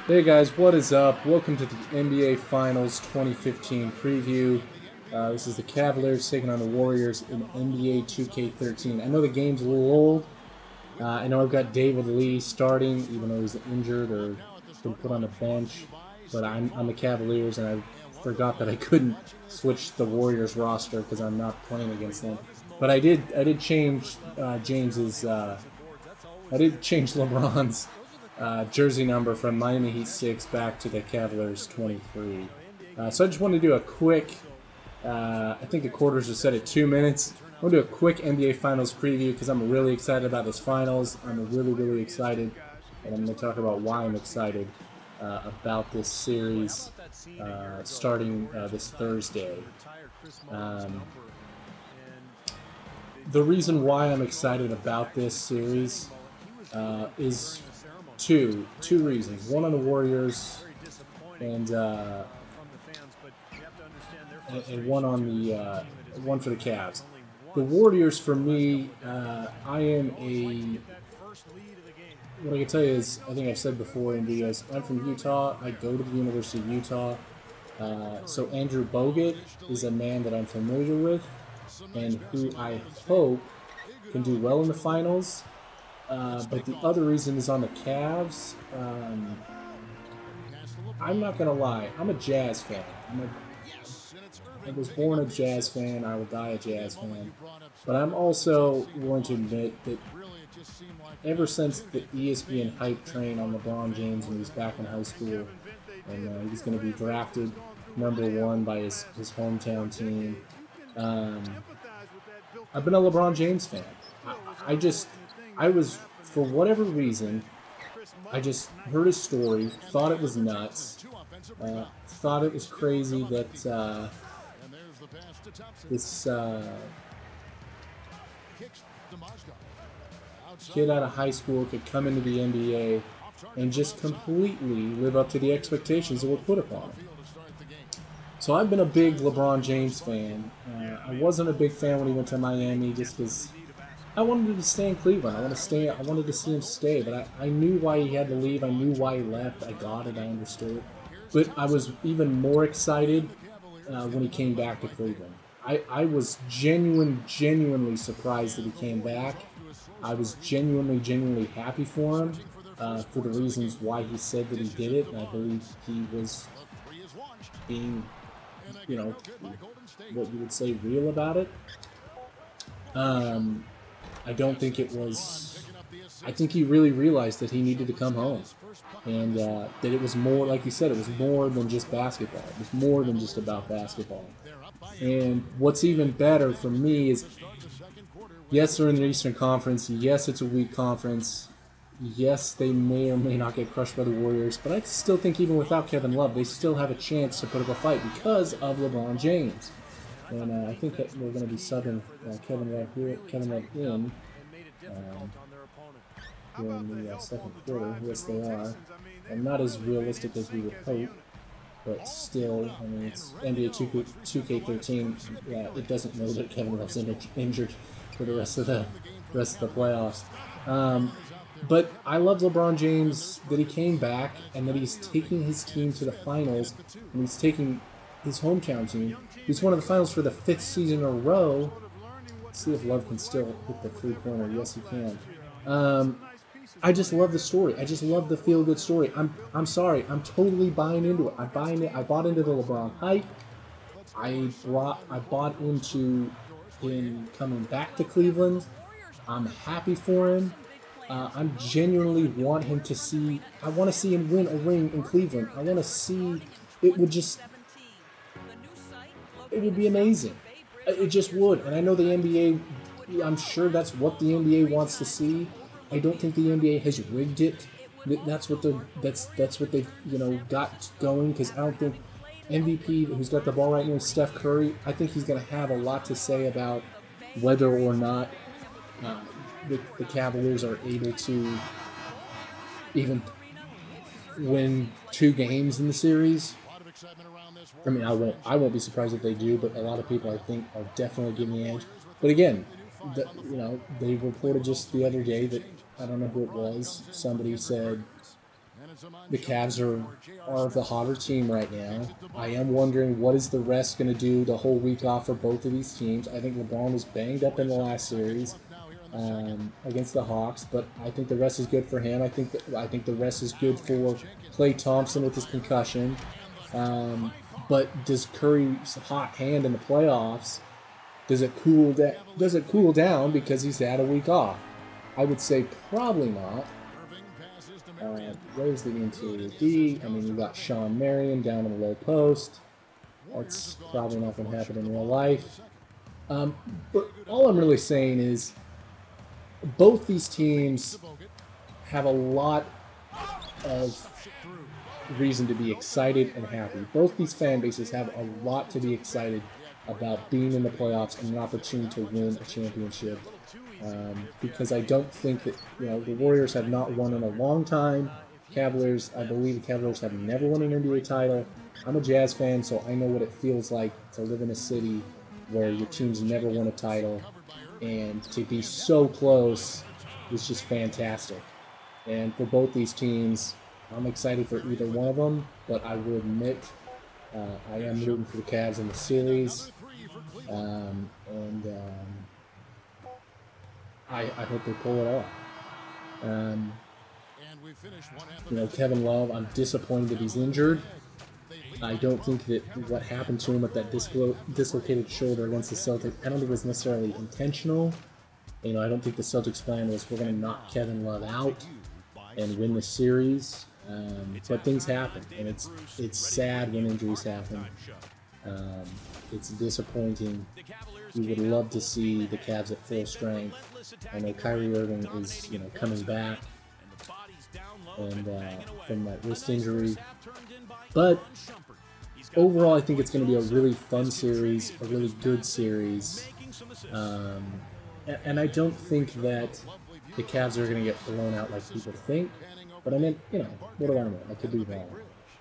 Hey guys, what is up? Welcome to the NBA Finals 2015 preview. This is the Cavaliers taking on the Warriors in NBA 2K13. I know the game's a little old. I know I've got David Lee starting, even though he's injured or been put on the bench. But I'm the Cavaliers, and I forgot that I couldn't switch the Warriors roster because I'm not playing against them. But I did change James's. I did change LeBron's jersey number from Miami Heat 6 back to the Cavaliers 23. So I just want to do a quick, I think the quarters are set at 2 minutes. I want to do a quick NBA Finals preview because I'm really excited about this Finals. I'm really excited, and I'm going to talk about why I'm excited about this series starting this Thursday. The reason why I'm excited about this series is two reasons. One on the Warriors, and one on the one for the Cavs. The Warriors, for me, I am a. What I can tell you is, I think I've said before in videos, I'm from Utah. I go to the University of Utah. So Andrew Bogut is a man that I'm familiar with, and who I hope can do well in the finals. But the other reason is on the Cavs. I'm not going to lie. I'm a Jazz fan. I was born a Jazz fan. I will die a Jazz fan. But I'm also willing to admit that ever since the ESPN hype train on LeBron James when he was back in high school, and he was going to be drafted #1 by his hometown team, I've been a LeBron James fan. I was, for whatever reason, I just heard his story, thought it was nuts, thought it was crazy that this kid out of high school could come into the NBA and just completely live up to the expectations that were put upon him. So I've been a big LeBron James fan. I wasn't a big fan when he went to Miami just because I wanted him to stay in Cleveland. I wanted to see him stay, but I knew why he had to leave. I knew why he left. I got it. I understood it. But I was even more excited when he came back to Cleveland. I was genuinely surprised that he came back. I was genuinely happy for him for the reasons why he said that he did it. And I believe he was being, what you would say, real about it. I don't think it was. I think he really realized that he needed to come home, and that it was more, like you said, it was more than just basketball. It was more than just about basketball. And what's even better for me is, yes, they're in the Eastern Conference. Yes, it's a weak conference. Yes, they may or may not get crushed by the Warriors, but I still think even without Kevin Love, they still have a chance to put up a fight because of LeBron James. And I think that we're going to be subbing Kevin Love in in the second quarter. Yes, they are. And not as realistic as we would hope, but still, I mean, it's NBA 2K13. It doesn't know that Kevin Love's injured for the rest of the playoffs. But I love LeBron James that he came back and that he's taking his team to the finals, and he's taking his hometown team. He's won the finals for the 5th season in a row. Let's see if Love can still hit the three-pointer. Yes, he can. I just love the story. I just love the feel-good story. I'm sorry. I'm totally buying into it. I bought into the LeBron hype. I bought into him coming back to Cleveland. I'm happy for him. I genuinely want him to see. I want to see him win a ring in Cleveland. I want to see. It would be amazing. It just would. And I know the NBA, I'm sure that's what the NBA wants to see. I don't think the NBA has rigged it. That's what they've got going, because I don't think MVP, who's got the ball right now, Steph Curry, I think he's going to have a lot to say about whether or not the Cavaliers are able to even win 2 games in the series. I mean, I won't be surprised if they do, but a lot of people, I think, are definitely giving the edge. But again, they reported just the other day that, I don't know who it was, somebody said the Cavs are the hotter team right now. I am wondering what is the rest going to do the whole week off for both of these teams. I think LeBron was banged up in the last series against the Hawks, but I think the rest is good for him. I think the rest is good for Klay Thompson with his concussion. But does Curry's hot hand in the playoffs, does it cool down because he's had a week off? I would say probably not. There's the interior D. I mean, you got Sean Marion down in the low post. That's probably not going to happen in real life. But all I'm really saying is both these teams have a lot of reason to be excited and happy. Both these fan bases have a lot to be excited about being in the playoffs and an opportunity to win a championship. Because I don't think that, the Warriors have not won in a long time. Cavaliers, I believe the Cavaliers have never won an NBA title. I'm a Jazz fan, so I know what it feels like to live in a city where your team's never won a title. And to be so close is just fantastic. And for both these teams, I'm excited for either one of them, but I will admit I am rooting for the Cavs in the series. I hope they pull it off. Kevin Love, I'm disappointed that he's injured. I don't think that what happened to him with that dislocated shoulder against the Celtics, I don't think it was necessarily intentional. I don't think the Celtics' plan was we're going to knock Kevin Love out and win the series. But things happen, and it's sad when injuries happen. It's disappointing. We would love to see the Cavs at full strength. I know Kyrie Irving is, coming back and from that wrist injury. But overall, I think it's going to be a really fun series, a really good series. And I don't think that the Cavs are going to get blown out like people think. But I mean, what do I know? I could be wrong.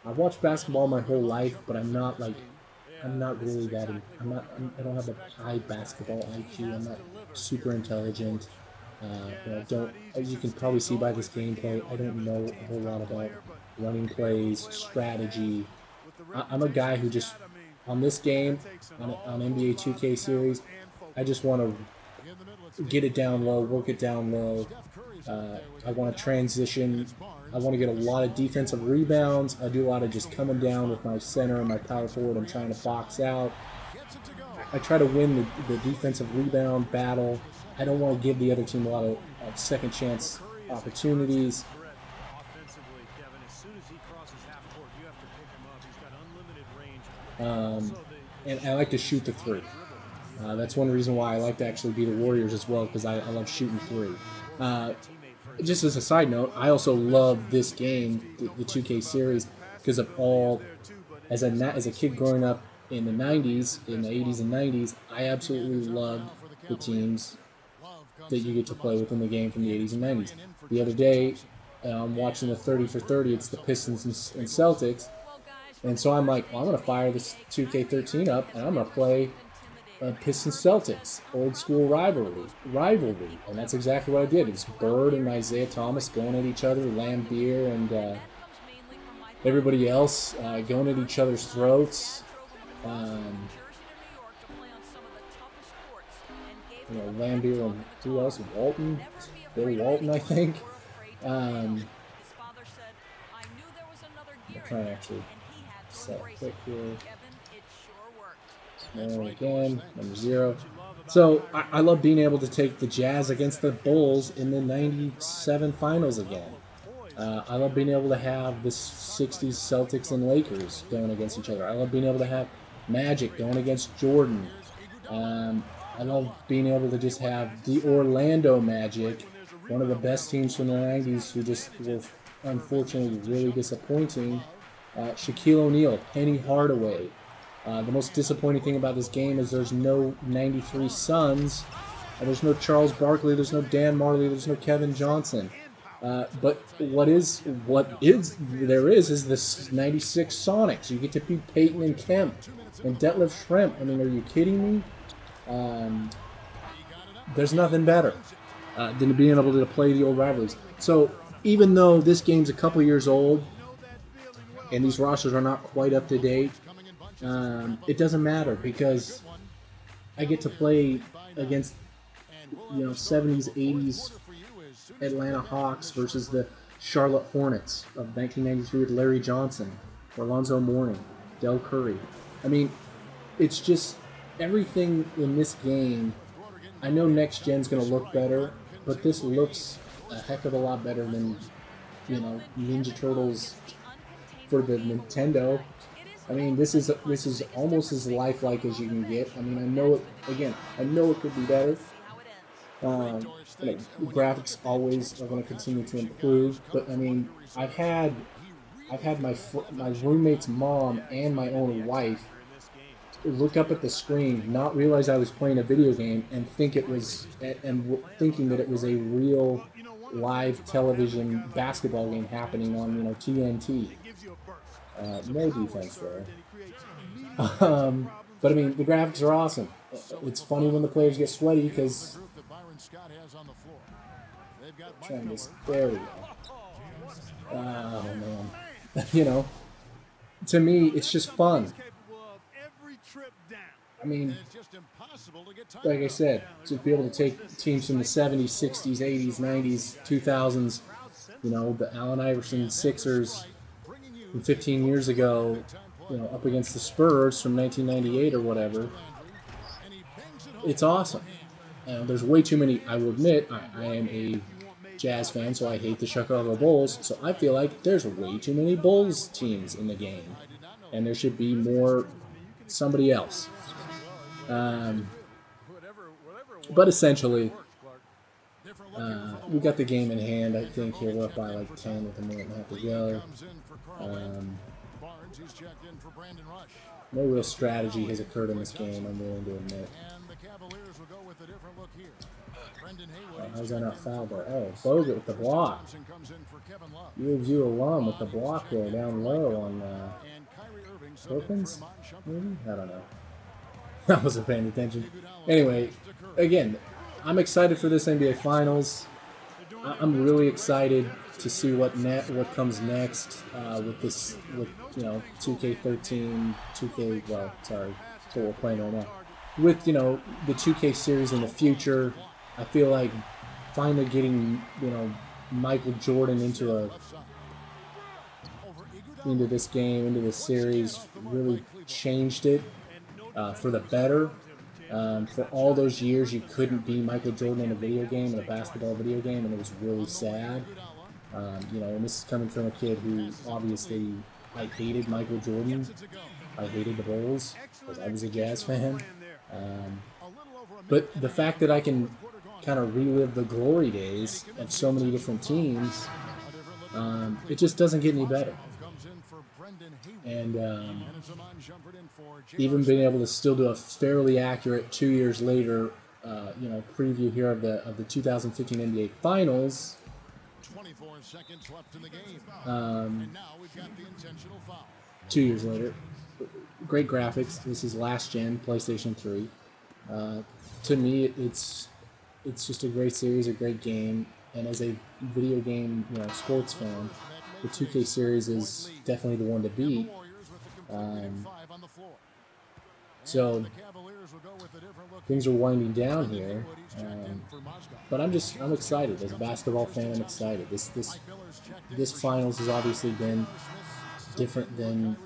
I've watched basketball my whole life, but I'm not really that. I don't have a high basketball IQ. I'm not super intelligent. As you can probably see by this gameplay, I don't know a whole lot about running plays, strategy. I'm a guy who just, on this game, on NBA 2K series, I just want to get it down low, work it down low. I want to transition. I want to get a lot of defensive rebounds. I do a lot of just coming down with my center and my power forward and trying to box out. I try to win the defensive rebound battle. I don't want to give the other team a lot of second chance opportunities. And I like to shoot the three. That's one reason why I like to actually be the Warriors as well, because I love shooting three. Just as a side note, I also love this game, the 2K series, because of all, as a kid growing up in the 90s, in the 80s and 90s, I absolutely loved the teams that you get to play with in the game from the 80s and 90s. The other day, I'm watching the 30 for 30, it's the Pistons and Celtics, and so I'm like, well, I'm going to fire this 2K13 up, and I'm going to play Pistons Celtics, old school rivalry, and that's exactly what I did. It's Bird and Isaiah Thomas going at each other, Lambeer and everybody else going at each other's throats. Lambeer and who else? Bill Walton, I think. I'm trying to actually set quick here. And again, number 0. So I love being able to take the Jazz against the Bulls in the 97 finals again. I love being able to have the 60s Celtics and Lakers going against each other. I love being able to have Magic going against Jordan. I love being able to just have the Orlando Magic, one of the best teams from the 90s who just were unfortunately really disappointing. Shaquille O'Neal, Penny Hardaway. The most disappointing thing about this game is there's no 93 Suns. There's no Charles Barkley. There's no Dan Marley. There's no Kevin Johnson. But there is this 96 Sonics. You get to beat Peyton and Kemp and Detlef Schrempf. I mean, are you kidding me? there's nothing better than being able to play the old rivalries. So even though this game's a couple years old and these rosters are not quite up to date, it doesn't matter because I get to play against 70s, 80s Atlanta Hawks versus the Charlotte Hornets of 1993 with Larry Johnson, Alonzo Mourning, Del Curry. I mean, it's just everything in this game. I know next gen's going to look better, but this looks a heck of a lot better than, Ninja Turtles for the Nintendo. I mean, this is almost as lifelike as you can get. I mean, I know it could be better. Graphics always are going to continue to improve, but I mean, I've had my roommate's mom and my own wife look up at the screen, not realize I was playing a video game, and thinking that it was a real live television basketball game happening on TNT. No defense there. But I mean, the graphics are awesome. It's funny when the players get sweaty because. Trying this. There we go. Oh man. To me, it's just fun. I mean, like I said, to be able to take teams from the 70s, 60s, 80s, 90s, 2000s, the Allen Iverson Sixers from 15 years ago, up against the Spurs from 1998 or whatever. It's awesome. There's way too many. I will admit, I am a Jazz fan, so I hate the Chicago Bulls. So I feel like there's way too many Bulls teams in the game, and there should be more somebody else. But essentially, we got the game in hand. I think here we're up by like 10 with a minute and a half to go. No real strategy has occurred in this game, I'm willing to admit. How's that not fouled there? Oh, Bogut with the block. U alum with the block there down low on Perkins? Maybe? I don't know. I wasn't paying attention. Anyway, again, I'm excited for this NBA Finals. I'm really excited to see what comes next with 2K13, 2K. Well, sorry, that's what we're playing right now. With the 2K series in the future, I feel like finally getting Michael Jordan into this game, into this series, really changed it for the better. For all those years, you couldn't be Michael Jordan in a video game, in a basketball video game, and it was really sad. And this is coming from a kid who obviously I hated Michael Jordan. I hated the Bulls because I was a Jazz fan. But the fact that I can kind of relive the glory days of so many different teams, it just doesn't get any better. And even being able to still do a fairly accurate 2 years later, preview here of the 2015 NBA Finals. 24 seconds left in the game. 2 years later, great graphics. This is last gen PlayStation 3. To me, it's just a great series, a great game, and as a video game sports fan, the 2K series is definitely the one to beat. So things are winding down here, but I'm excited. As a basketball fan, I'm excited. This finals has obviously been different than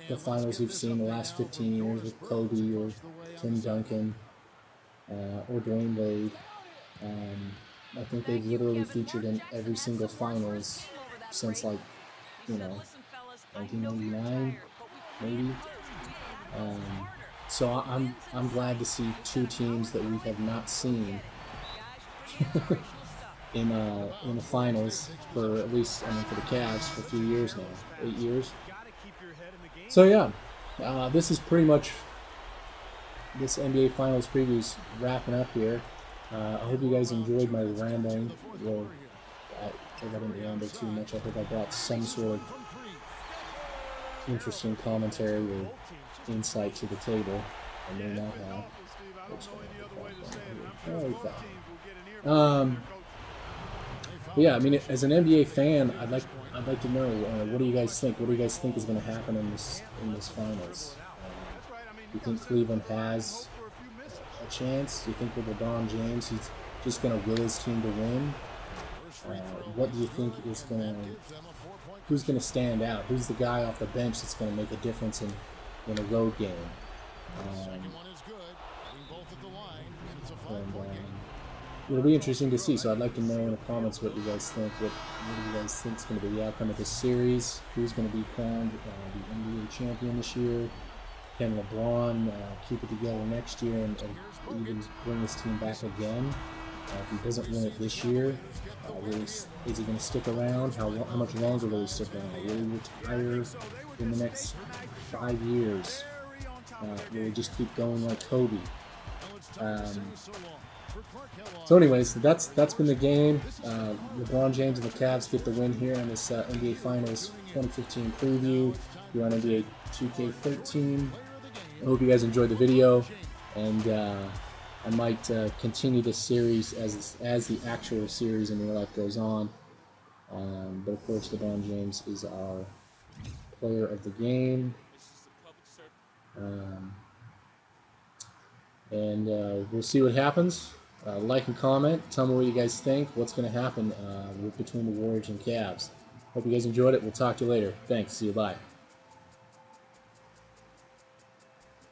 the finals we've seen the last 15 years with Kobe or Tim Duncan or Dwayne Wade. I think they've literally featured in every single finals since 1999, maybe. So I'm glad to see two teams that we have not seen in the finals for at least for the Cavs for a few years now, 8 years. So yeah, this is pretty much this NBA Finals previews wrapping up here. I hope you guys enjoyed my rambling. Well, I didn't ramble too much. I hope I brought some sort of interesting commentary or insight to the table. I may not have. Very foul. But yeah, I mean, as an NBA fan, I'd like to know what do you guys think? What do you guys think is going to happen in this finals? Do you think Cleveland has a chance? Do you think with LeBron James, he's just going to will his team to win? What do you think is going to? Who's going to stand out? Who's the guy off the bench that's going to make a difference in a road game? It'll be interesting to see. So I'd like to know in the comments what you guys think. What do you guys think is going to be the outcome of this series? Who's going to be crowned the NBA champion this year? Can LeBron keep it together next year and even bring his team back again? If he doesn't win it this year, is he going to stick around? How much longer will he stick around? Will he retire in the next 5 years? Will he just keep going like Kobe? So anyways, that's been the game. LeBron James and the Cavs get the win here on this NBA Finals 2015 preview. You're on NBA 2K13. I hope you guys enjoyed the video, and I might continue this series as the actual series in real life goes on. But of course, LeBron James is our player of the game. And we'll see what happens. Like and comment. Tell me what you guys think. What's going to happen between the Warriors and Cavs. Hope you guys enjoyed it. We'll talk to you later. Thanks. See you. Bye.